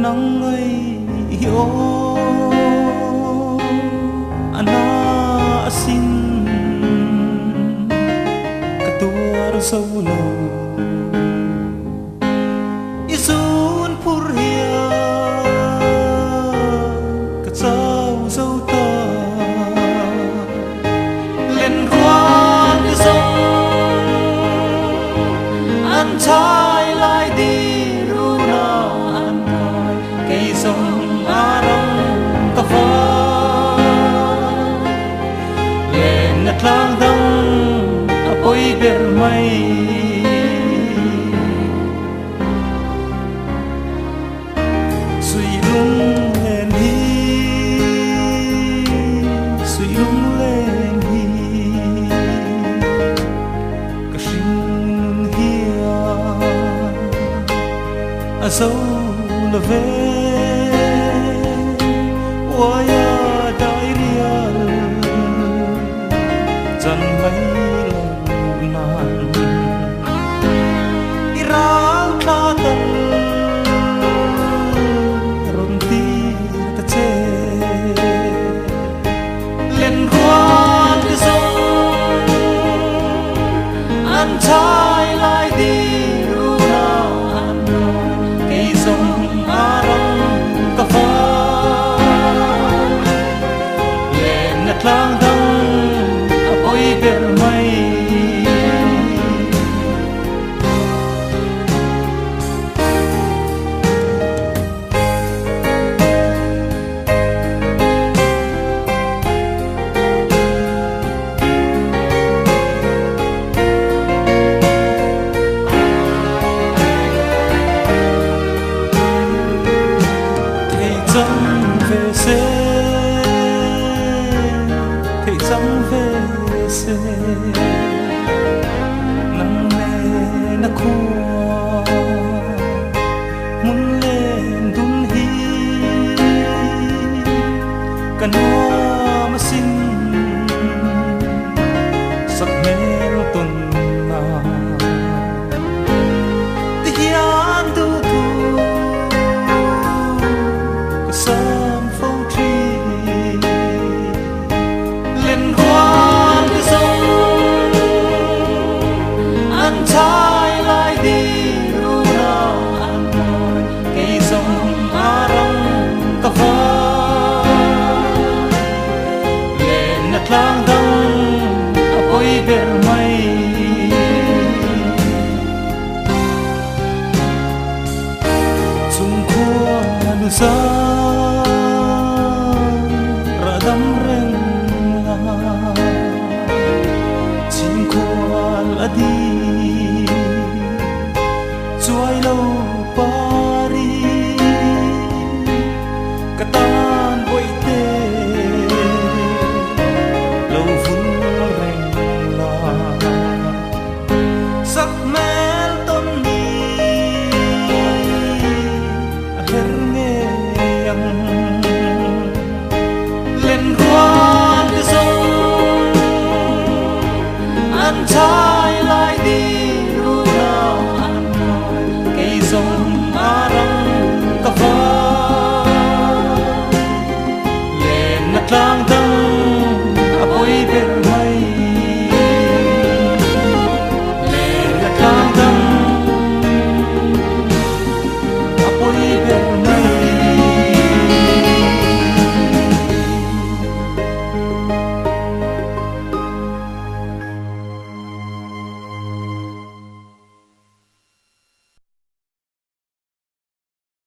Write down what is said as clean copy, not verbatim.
nắng ngây hiểu ana xin ketua sâu lâu isun purhia kacau sâu ta lên khoan đi sông anh trai lại đi ru na anh cài cây sông arang ta phai lên nát lang dang apoi ber mai suy lung lên hi ka shin hia a zo la ve wa ya dai rial chan mai anh trai lại đi ru na anh cây sông arang cà phê lên nát lang dang apoi ber mai thầy dâng về xe nắng nè na khua muốn lên đun hi cần hoa mà xin sắc mến tuần na tiyan tu tu sớm phố tri lên khoan đi sông anh trai lại đi ru na anh cây sông arang cà phê lên nát lang dang apoi ber mai chung khua nu sa